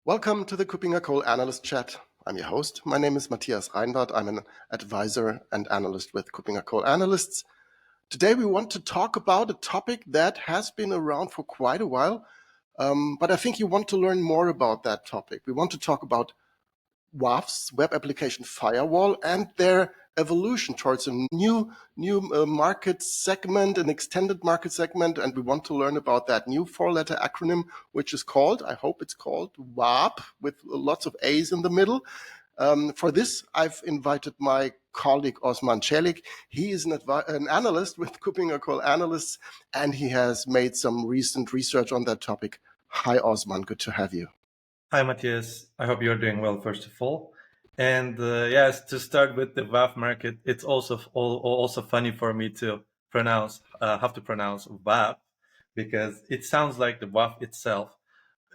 Welcome to the KuppingerCole Analyst Chat. I'm your host. My name is Matthias Reinwarth. I'm an advisor and analyst with KuppingerCole Analysts. Today we want to talk about a topic that has been around for quite a while, but I think you want to learn more about that topic. We want to talk about WAFs, Web Application Firewall, and their evolution towards a new market segment, an extended market segment, and we want to learn about that new four-letter acronym, which is called, I hope it's called, WAAP, with lots of A's in the middle. For this, I've invited my colleague Osman Celik. He is an analyst with KuppingerCole Analysts, and he has made some recent research on that topic. Hi, Osman. Good to have you. Hi, Matthias. I hope you're doing well, first of all. And yes, to start with the WAF market, it's also funny for me to have to pronounce WAP, because it sounds like the WAF itself.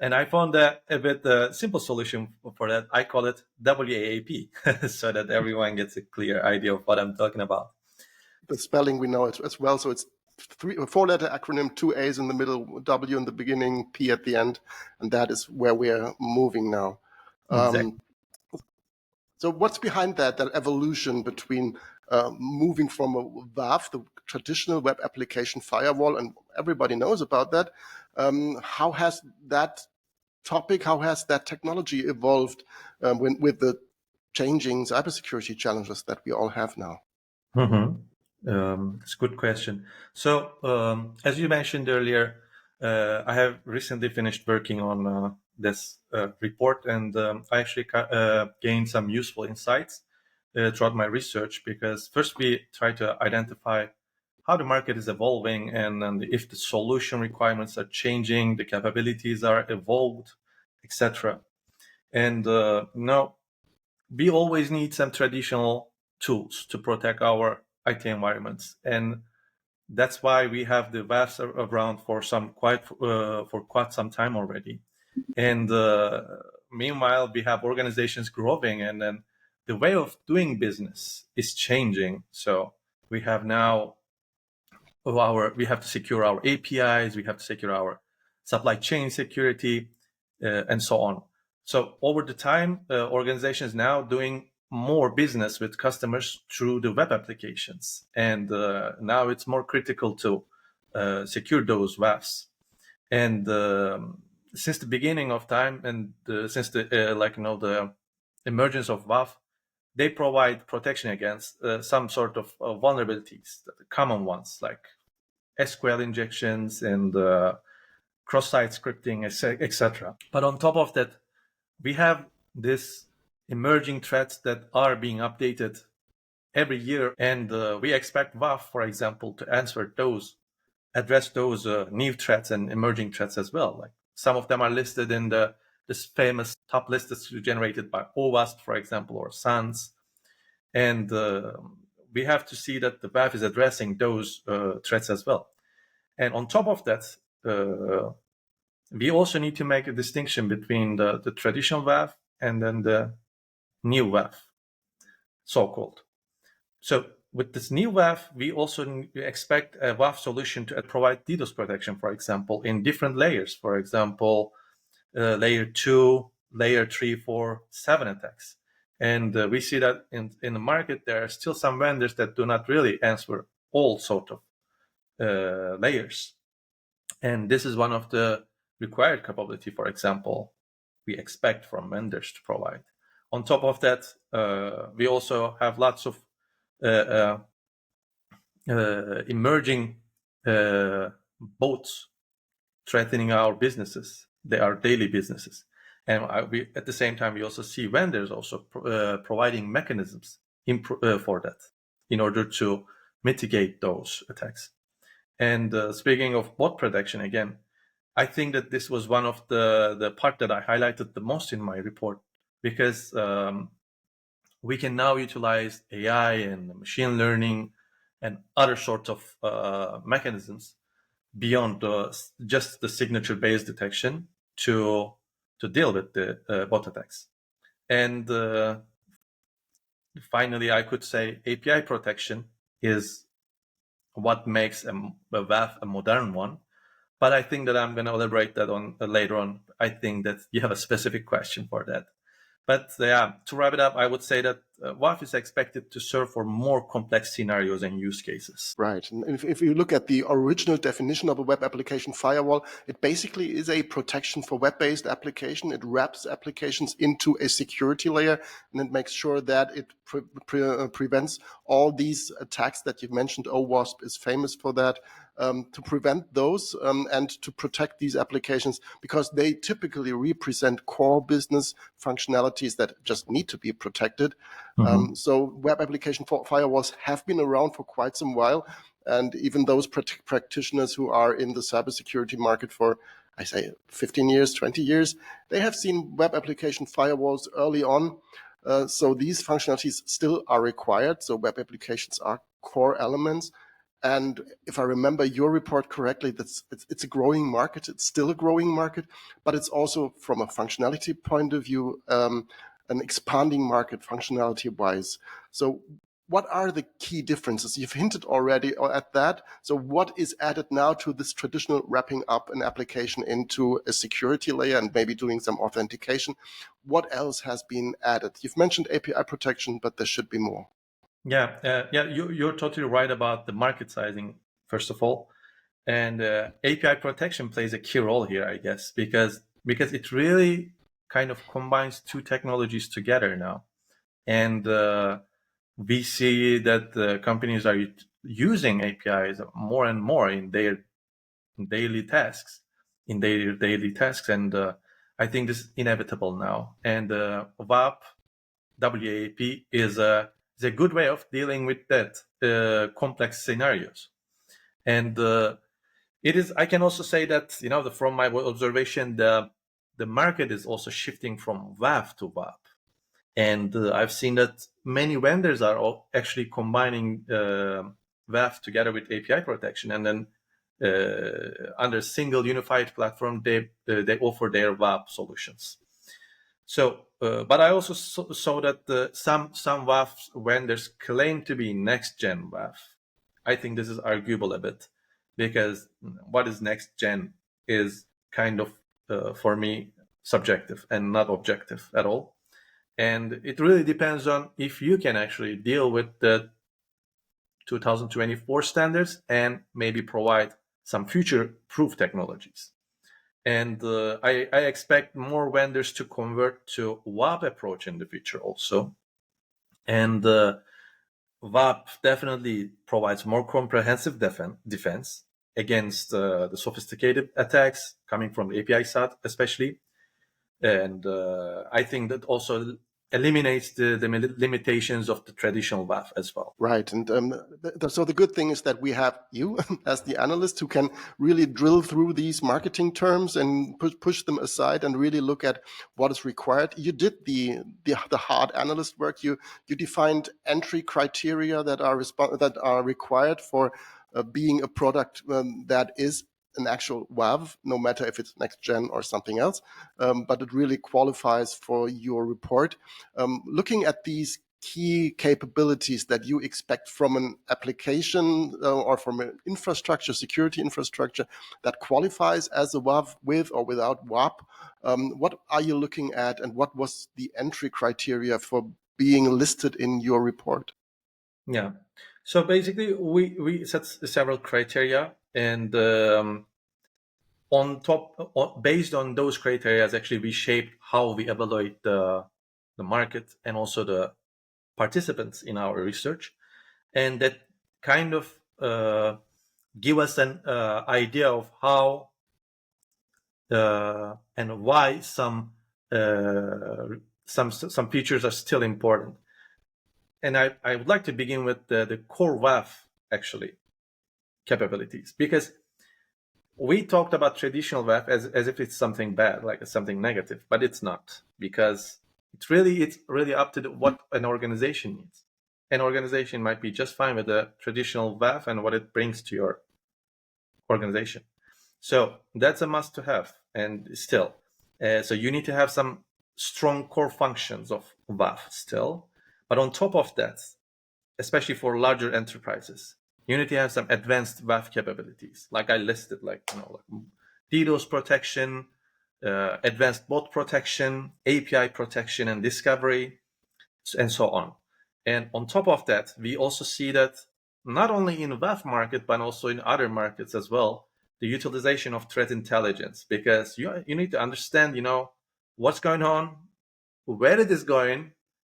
And I found that a bit simple solution for that. I call it WAAP, so that everyone gets a clear idea of what I'm talking about. The spelling we know it as well, so it's four-letter acronym, two A's in the middle, W in the beginning, P at the end, and that is where we're moving now. Exactly. So what's behind that evolution between moving from a WAF, the traditional web application firewall, and everybody knows about that. How has that technology evolved with the changing cybersecurity challenges that we all have now? It's a good question. So, as you mentioned earlier, I have recently finished working on this report, and I actually gained some useful insights throughout my research, because first we try to identify how the market is evolving, and if the solution requirements are changing, the capabilities are evolved, etc. And now we always need some traditional tools to protect our IT environments, and that's why we have the WAFs around for quite some time already. And meanwhile, we have organizations growing, and then the way of doing business is changing. So we have now we have to secure our APIs, we have to secure our supply chain security, and so on. So over the time, organizations now doing more business with customers through the web applications, and now it's more critical to secure those WAFs. And since the beginning of time, and since the emergence of WAF, they provide protection against some sort of vulnerabilities, the common ones like SQL injections and cross-site scripting, etc. But on top of that, we have this emerging threats that are being updated every year, and we expect WAF, for example, to address those new threats and emerging threats as well. Like some of them are listed in this famous top list that's generated by OWASP, for example, or SANS, and we have to see that the WAF is addressing those threats as well. And on top of that, we also need to make a distinction between the traditional WAF and then the new WAF, so-called. So with this new WAF, we also expect a WAF solution to provide DDoS protection, for example, in different layers. For example, layer 2, layer 3, 4, 7 attacks. And we see that in the market, there are still some vendors that do not really answer all sort of layers. And this is one of the required capability, for example, we expect from vendors to provide. On top of that, we also have lots of emerging bots threatening our businesses. They are daily businesses. And at the same time, we also see vendors also providing mechanisms for that in order to mitigate those attacks. And speaking of bot protection, again, I think that this was one of the part that I highlighted the most in my report, because we can now utilize AI and machine learning and other sorts of mechanisms beyond just the signature-based detection to deal with the bot attacks. And finally, I could say API protection is what makes a WAF a modern one. But I think that I'm going to elaborate that on later on. I think that you have a specific question for that. But yeah, to wrap it up, I would say that WAF is expected to serve for more complex scenarios and use cases. Right. And if you look at the original definition of a web application firewall, it basically is a protection for web-based application. It wraps applications into a security layer, and it makes sure that it prevents all these attacks that you've mentioned. OWASP is famous for that, to prevent those and to protect these applications, because they typically represent core business functionalities that just need to be protected. So web application firewalls have been around for quite some while. And even those practitioners who are in the cybersecurity market for, I say, 15 years, 20 years, they have seen web application firewalls early on. So these functionalities still are required. So web applications are core elements. And if I remember your report correctly, it's a growing market. It's still a growing market, but it's also, from a functionality point of view, an expanding market functionality-wise. So what are the key differences? You've hinted already at that. So what is added now to this traditional wrapping up an application into a security layer and maybe doing some authentication? What else has been added? You've mentioned API protection, but there should be more. Yeah, you're totally right about the market sizing, first of all. And API protection plays a key role here, I guess, because it really kind of combines two technologies together now. And we see that companies are using APIs more and more in their daily tasks, and I think this is inevitable now. And WAP is a good way of dealing with that complex scenarios. And it is. I can also say that, from my observation, the market is also shifting from WAF to WAP. And I've seen that many vendors are actually combining WAF together with API protection, and then under a single unified platform, they offer their WAP solutions. So, but I also saw that some WAF vendors claim to be next-gen WAF. I think this is arguable a bit, because what is next-gen is kind of, for me, subjective and not objective at all. And it really depends on if you can actually deal with the 2024 standards and maybe provide some future-proof technologies. And I expect more vendors to convert to WAP approach in the future also. And WAP definitely provides more comprehensive defense against the sophisticated attacks coming from the API side, especially. And I think that also eliminates the limitations of the traditional WAF as well. Right. And so the good thing is that we have you as the analyst who can really drill through these marketing terms and push them aside and really look at what is required. You did the hard analyst work. You defined entry criteria that are required for being a product that is an actual WAV, no matter if it's next gen or something else, but it really qualifies for your report. Looking at these key capabilities that you expect from an application or from an infrastructure, security infrastructure that qualifies as a WAV with or without WAP, what are you looking at, and what was the entry criteria for being listed in your report? Yeah. So basically, we set several criteria, and based on those criteria, actually, we shaped how we evaluate the market and also the participants in our research, and that kind of give us an idea of how and why some features are still important. And I would like to begin with the core WAF actually capabilities, because we talked about traditional WAF as if it's something bad, like it's something negative, but it's not, because it's really up to what an organization needs. An organization might be just fine with the traditional WAF and what it brings to your organization. So that's a must to have, and still. So you need to have some strong core functions of WAF still. But on top of that, especially for larger enterprises, you need to have some advanced WAF capabilities, like I listed, like DDoS protection, advanced bot protection, API protection and discovery, and so on. And on top of that, we also see that not only in WAF market, but also in other markets as well, the utilization of threat intelligence, because you need to understand, what's going on, where it is going,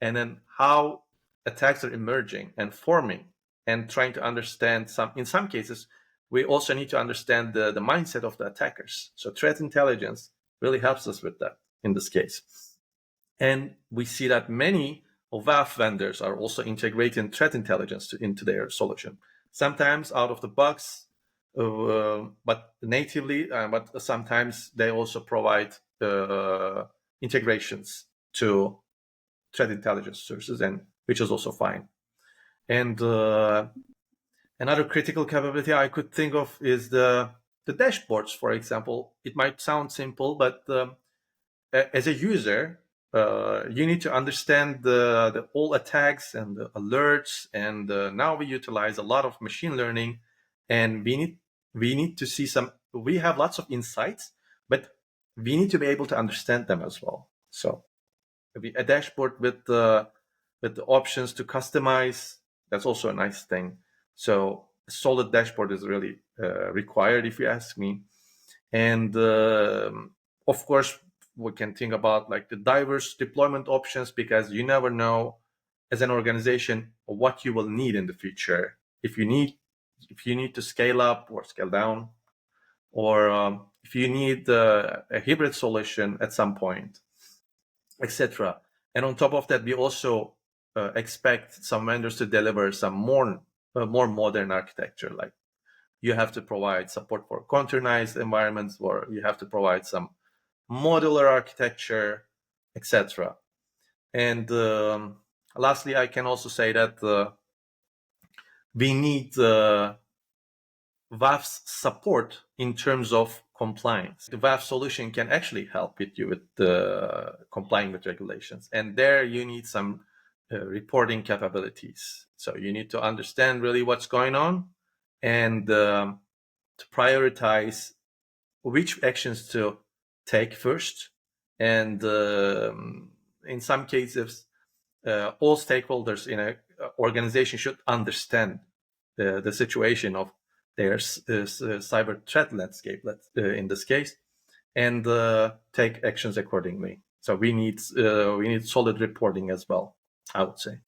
and then how attacks are emerging and forming, and trying to understand in some cases, we also need to understand the mindset of the attackers. So threat intelligence really helps us with that in this case. And we see that many WAF vendors are also integrating threat intelligence into their solution. Sometimes out of the box, but natively, but sometimes they also provide integrations to threat intelligence sources, and which is also fine. And another critical capability I could think of is the dashboards, for example. It might sound simple, but as a user, you need to understand the all attacks and the alerts, and now we utilize a lot of machine learning, and we need to see we have lots of insights, but we need to be able to understand them as well. So a dashboard with the options to customize, that's also a nice thing. So a solid dashboard is really required, if you ask me. And of course, we can think about like the diverse deployment options, because you never know as an organization what you will need in the future. If you need to scale up or scale down, or if you need a hybrid solution at some point, etc. And on top of that, we also expect some vendors to deliver some more modern architecture. Like you have to provide support for containerized environments, or you have to provide some modular architecture, etc. And lastly, I can also say that we need WAF's support in terms of compliance. The WAF solution can actually help you with complying with regulations, and there you need some reporting capabilities. So you need to understand really what's going on, and to prioritize which actions to take first. And in some cases, all stakeholders in an organization should understand the situation of their cyber threat landscape, in this case, and take actions accordingly. So we need solid reporting as well, I would say.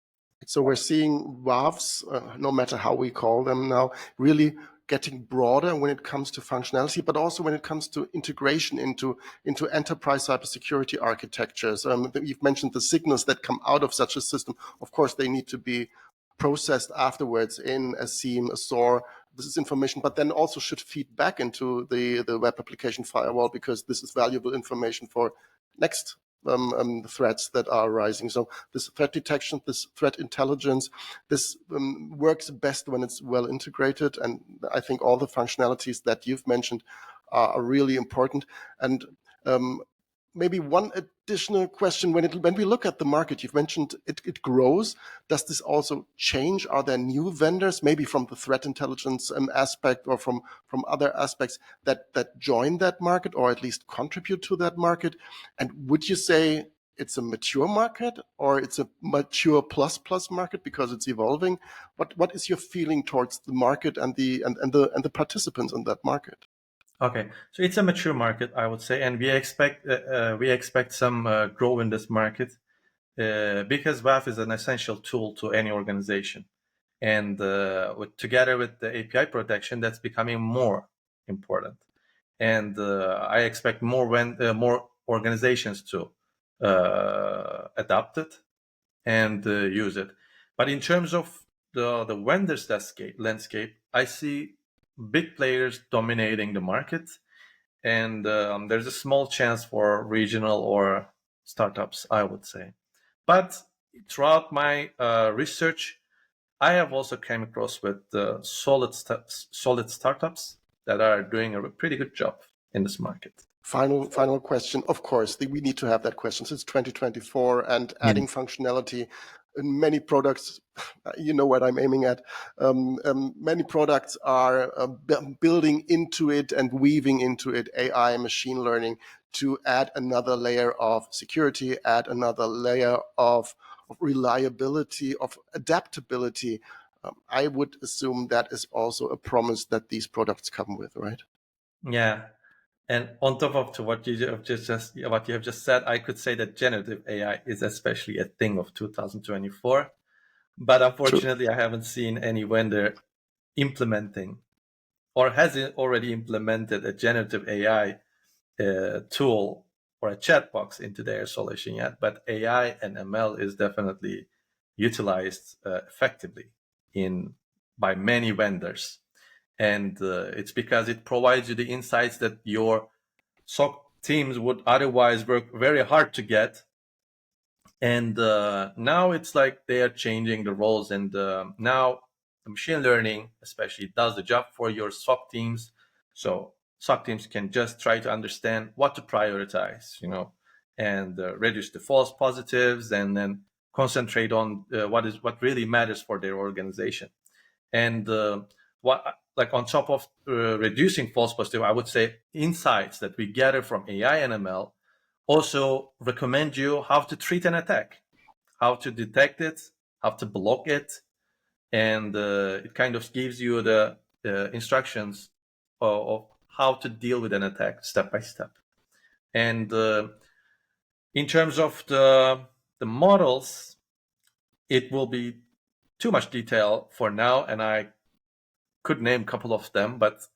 So we're seeing WAFs, no matter how we call them now, really getting broader when it comes to functionality, but also when it comes to integration into enterprise cybersecurity architectures. You've mentioned the signals that come out of such a system. Of course, they need to be processed afterwards in a SIEM, a SOAR. This is information, but then also should feed back into the Web Application Firewall, because this is valuable information for next threats that are arising. So this threat detection, this threat intelligence, this works best when it's well integrated. And I think all the functionalities that you've mentioned are really important. And maybe one additional question: when we look at the market, you've mentioned it grows. Does this also change? Are there new vendors, maybe from the threat intelligence aspect, or from other aspects that join that market, or at least contribute to that market? And would you say it's a mature market, or it's a mature plus market because it's evolving? What is your feeling towards the market and the participants in that market? Okay, so it's a mature market, I would say, and we expect some growth in this market, because WAF is an essential tool to any organization, and together with the API protection, that's becoming more important. And I expect more organizations to adopt it and use it. But in terms of the vendors landscape, I see big players dominating the market, and there's a small chance for regional or startups, I would say. But throughout my research, I have also came across with solid startups that are doing a pretty good job in this market. Final question. Of course, we need to have that question. Since 2024, and adding functionality in many products, you know what I'm aiming at. Many products are building into it and weaving into it AI, machine learning, to add another layer of security, add another layer of reliability, of adaptability. I would assume that is also a promise that these products come with, right? Yeah. And on top of to what you have just said, I could say that generative AI is especially a thing of 2024. But unfortunately, I haven't seen any vendor implementing or has it already implemented a generative AI tool or a chat box into their solution yet. But AI and ML is definitely utilized effectively by many vendors. And it's because it provides you the insights that your SOC teams would otherwise work very hard to get. And now it's like they are changing the roles, and now the machine learning especially does the job for your SOC teams. So SOC teams can just try to understand what to prioritize, and reduce the false positives, and then concentrate on what really matters for their organization. And like on top of reducing false positive, I would say insights that we gather from AI and ML also recommend you how to treat an attack, how to detect it, how to block it, and it kind of gives you the instructions of how to deal with an attack step by step. And in terms of the models, it will be too much detail for now, and I could name a couple of them, but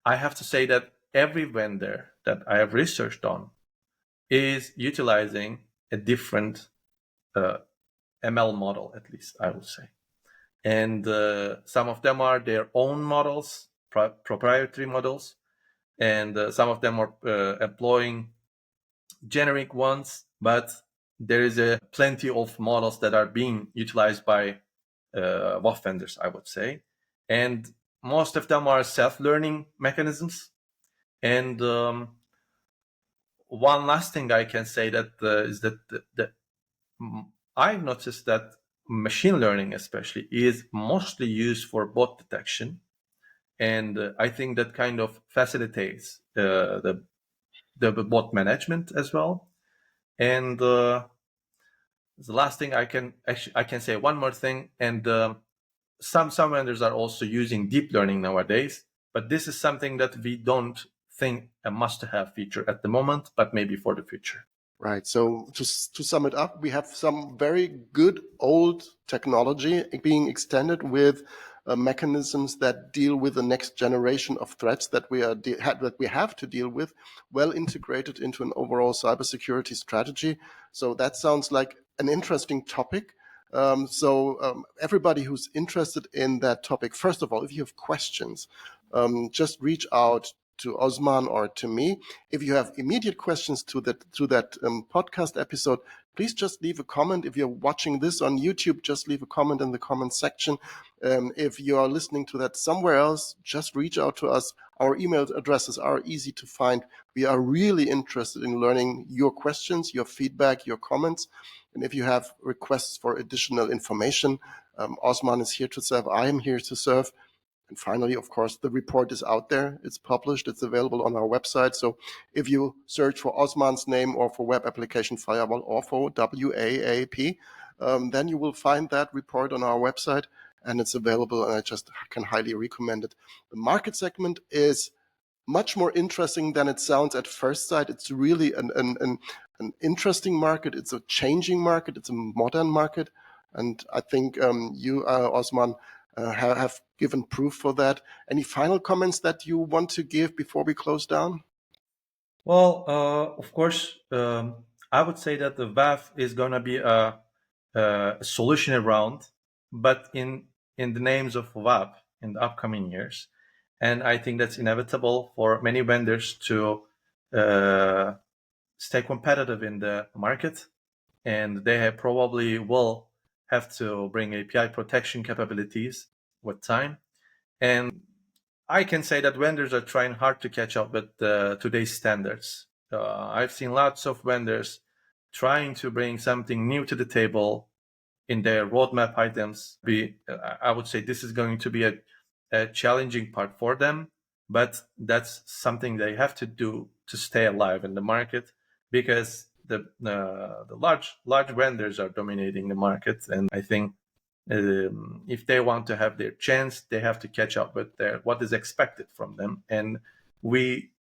I have to say that every vendor that I have researched on is utilizing a different ML model, at least I would say. And some of them are their own models, proprietary models, and some of them are employing generic ones, but there is plenty of models that are being utilized by WAF vendors, I would say. And most of them are self-learning mechanisms. And one last thing I can say that is that I've noticed that machine learning especially is mostly used for bot detection. And I think that kind of facilitates the bot management as well. And the last thing I can say one more thing. And some vendors are also using deep learning nowadays, but this is something that we don't think a must-have feature at the moment, but maybe for the future. Right. So to sum it up, we have some very good old technology being extended with mechanisms that deal with the next generation of threats that we have to deal with, well integrated into an overall cybersecurity strategy. So that sounds like an interesting topic. Everybody who's interested in that topic, first of all, if you have questions, just reach out to Osman or to me. If you have immediate questions to that podcast episode, please just leave a comment. If you're watching this on YouTube, just leave a comment in the comment section. If you are listening to that somewhere else, just reach out to us. Our email addresses are easy to find. We are really interested in learning your questions, your feedback, your comments. And if you have requests for additional information, Osman is here to serve. I am here to serve. And finally, of course, the report is out there. It's published. It's available on our website. So if you search for Osman's name or for Web Application Firewall or for WAAP, then you will find that report on our website, and it's available, and I just can highly recommend it. The market segment is much more interesting than it sounds at first sight. It's really an interesting market. It's a changing market. It's a modern market. And I think you, Osman, have given proof for that. Any final comments that you want to give before we close down? Well, of course, I would say that the WAF is going to be a solution around, but in the names of WAP in the upcoming years. And I think that's inevitable for many vendors to stay competitive in the market. And they probably will have to bring API protection capabilities with time. And I can say that vendors are trying hard to catch up with today's standards. I've seen lots of vendors trying to bring something new to the table, in their roadmap items. I would say this is going to be a challenging part for them, but that's something they have to do to stay alive in the market, because the large vendors are dominating the market, and I think if they want to have their chance, they have to catch up with what is expected from them. And we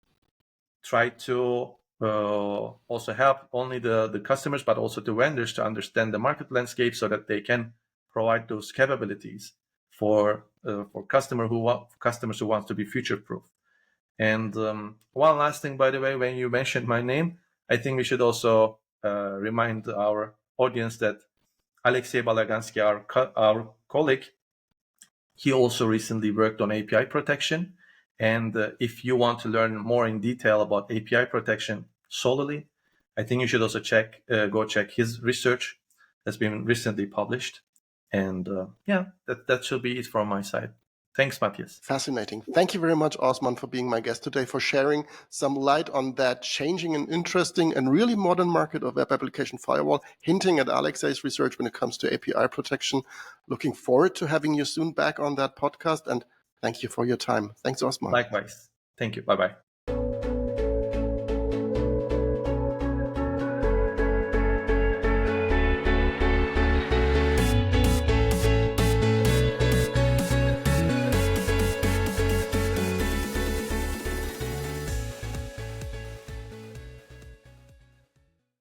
try to also help only the customers, but also the vendors to understand the market landscape so that they can provide those capabilities for customers who want to be future proof. And one last thing, by the way, when you mentioned my name, I think we should also remind our audience that Alexey Balagansky, our colleague, he also recently worked on API protection. And if you want to learn more in detail about API protection solely, I think you should also go check his research that's been recently published. And that should be it from my side. Thanks, Matthias. Fascinating. Thank you very much, Osman, for being my guest today, for sharing some light on that changing and interesting and really modern market of Web Application Firewall, hinting at Alexei's research when it comes to API protection. Looking forward to having you soon back on that podcast, and thank you for your time. Thanks, Osman. Likewise. Thank you. Bye-bye.